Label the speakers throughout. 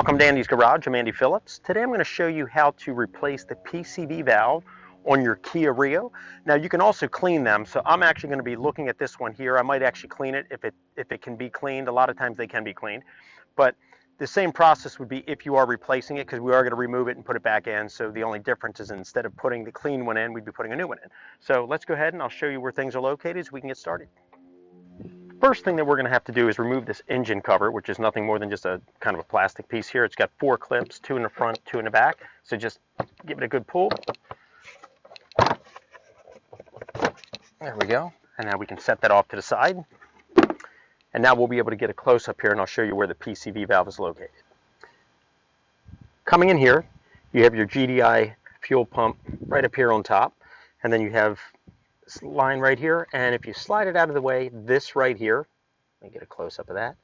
Speaker 1: Welcome to Andy's Garage. I'm Andy Phillips. Today I'm going to show you how to replace the PCV valve on your Kia Rio. Now you can also clean them, so I'm actually going to be looking at this one here. I might actually clean it if it can be cleaned. A lot of times they can be cleaned, but the same process would be if you are replacing it, because we are going to remove it and put it back in. So the only difference is instead of putting the clean one in, we'd be putting a new one in. So let's go ahead and I'll show you where things are located so we can get started. First thing that we're going to have to do is remove this engine cover, which is nothing more than just a kind of a plastic piece here. It's got 4 clips, 2 in the front, 2 in the back. So just give it a good pull. There we go. And now we can set that off to the side. And now we'll be able to get a close-up here, and I'll show you where the PCV valve is located. Coming in here, you have your GDI fuel pump right up here on top. And then you have this line right here, and if you slide it out of the way, this right here, let me get a close-up of that.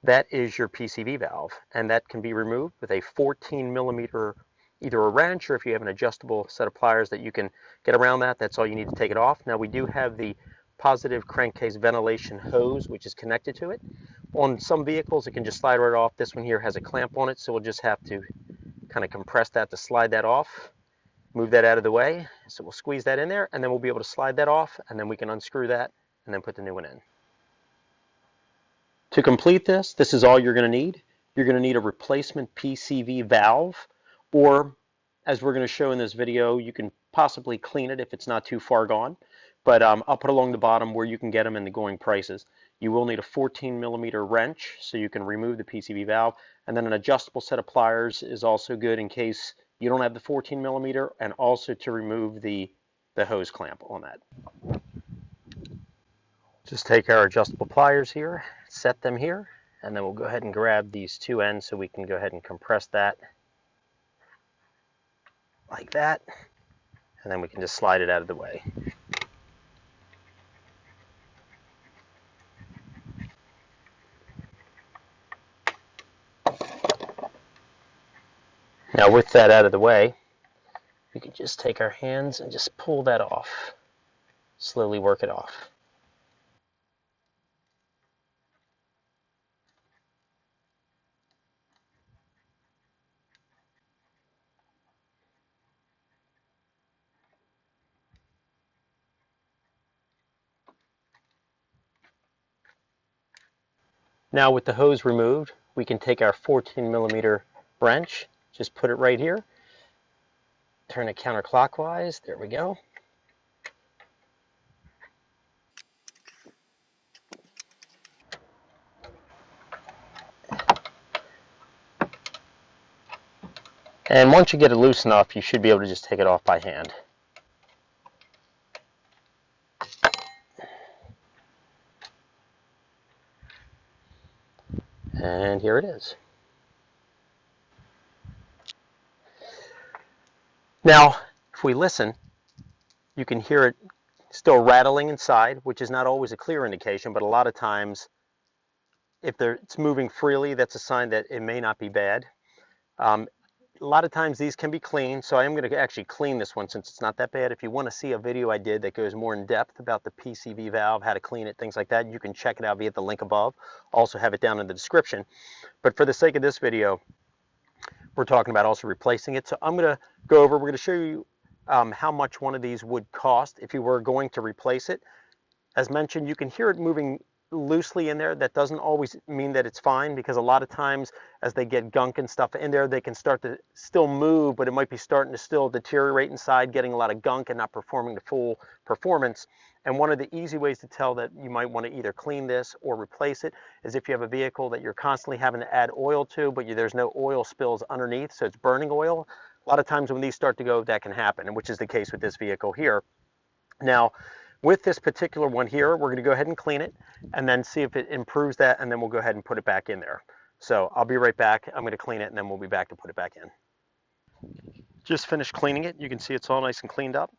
Speaker 1: That is your PCV valve, and that can be removed with a 14mm, either a wrench, or if you have an adjustable set of pliers that you can get around that, that's all you need to take it off. Now we do have the positive crankcase ventilation hose, which is connected to it. On some vehicles, it can just slide right off. This one here has a clamp on it, so we'll just have to kind of compress that to slide that off. Move that out of the way, so we'll squeeze that in there, and then we'll be able to slide that off, and then we can unscrew that and then put the new one in. To complete this is all you're going to need. You're going to need a replacement PCV valve, or as we're going to show in this video, you can possibly clean it if it's not too far gone, but I'll put along the bottom where you can get them in the going prices. You will need a 14mm wrench so you can remove the PCV valve, and then an adjustable set of pliers is also good in case you don't have the 14mm, and also to remove the hose clamp on that. Just take our adjustable pliers here, set them here, and then we'll go ahead and grab these 2 ends so we can go ahead and compress that like that, and then we can just slide it out of the way. Now with that out of the way, we can just take our hands and just pull that off. Slowly work it off. Now with the hose removed, we can take our 14mm wrench, just put it right here, turn it counterclockwise, there we go. And once you get it loose enough, you should be able to just take it off by hand. And here it is. Now, if we listen, you can hear it still rattling inside, which is not always a clear indication, but a lot of times, if it's moving freely, that's a sign that it may not be bad. A lot of times these can be cleaned, so I am going to actually clean this one since it's not that bad. If you want to see a video I did that goes more in depth about the PCV valve, how to clean it, things like that, you can check it out via the link above. Also have it down in the description. But for the sake of this video, we're talking about also replacing it. So I'm going to go over, we're going to show you how much one of these would cost if you were going to replace it. As mentioned, you can hear it moving loosely in there. That doesn't always mean that it's fine, because a lot of times as they get gunk and stuff in there, they can start to still move, but it might be starting to still deteriorate inside, getting a lot of gunk and not performing the full performance. And one of the easy ways to tell that you might want to either clean this or replace it is if you have a vehicle that you're constantly having to add oil to, but there's no oil spills underneath, so it's burning oil. A lot of times when these start to go, that can happen, and which is the case with this vehicle here. Now, with this particular one here, we're going to go ahead and clean it and then see if it improves that, and then we'll go ahead and put it back in there. So I'll be right back. I'm going to clean it, and then we'll be back to put it back in. Just finished cleaning it. You can see it's all nice and cleaned up.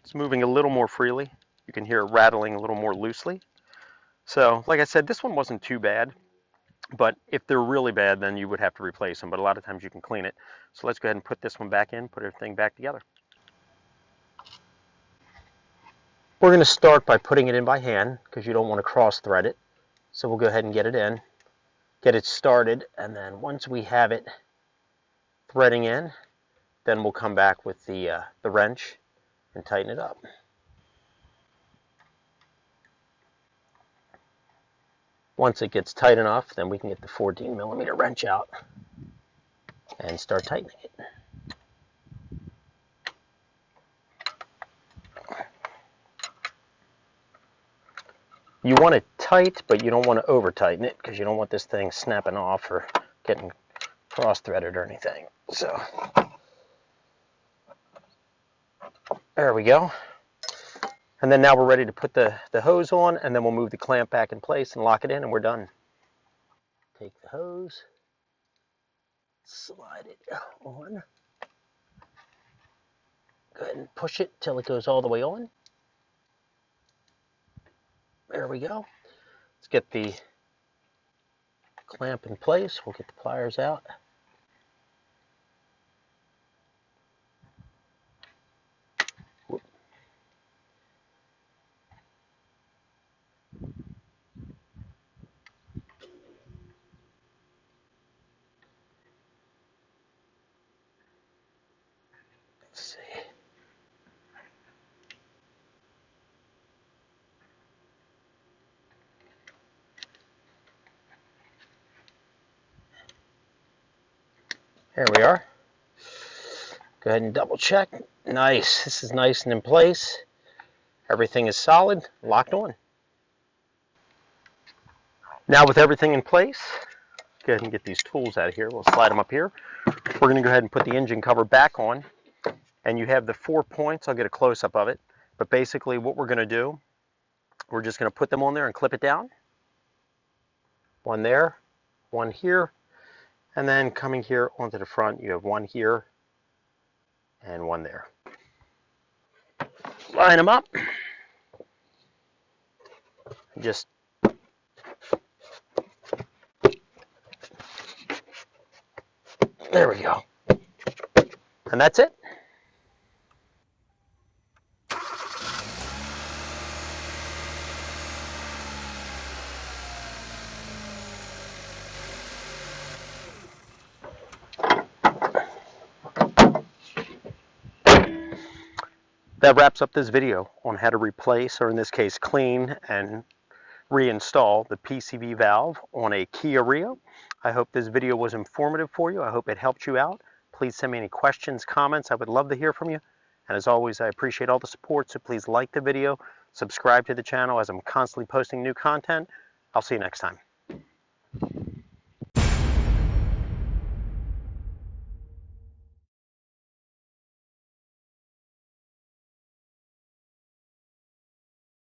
Speaker 1: It's moving a little more freely. You can hear it rattling a little more loosely. So like I said, this one wasn't too bad, but if they're really bad, then you would have to replace them. But a lot of times you can clean it. So let's go ahead and put this one back in, put everything back together. We're going to start by putting it in by hand because you don't want to cross thread it. So we'll go ahead and get it in, get it started, and then once we have it threading in, then we'll come back with the wrench and tighten it up. Once it gets tight enough, then we can get the 14mm wrench out and start tightening it. You want it tight, but you don't want to over tighten it because you don't want this thing snapping off or getting cross threaded or anything. So there we go. And then now we're ready to put the hose on, and then we'll move the clamp back in place and lock it in, and we're done. Take the hose, slide it on. Go ahead and push it till it goes all the way on. There we go. Let's get the clamp in place. We'll get the pliers out. Whoop. Let's see. There we are. Go ahead and double check. Nice. This is nice and in place. Everything is solid, locked on. Now with everything in place, go ahead and get these tools out of here. We'll slide them up here. We're going to go ahead and put the engine cover back on. And you have the 4 points. I'll get a close-up of it. But basically what we're going to do, we're just going to put them on there and clip it down. One there, one here. And then coming here onto the front, you have one here and one there. Line them up. Just there we go. And that's it. That wraps up this video on how to replace, or in this case clean and reinstall the PCV valve on a Kia Rio. I hope this video was informative for you. I hope it helped you out. Please send me any questions, comments. I would love to hear from you. And as always, I appreciate all the support, so please like the video, subscribe to the channel as I'm constantly posting new content. I'll see you next time.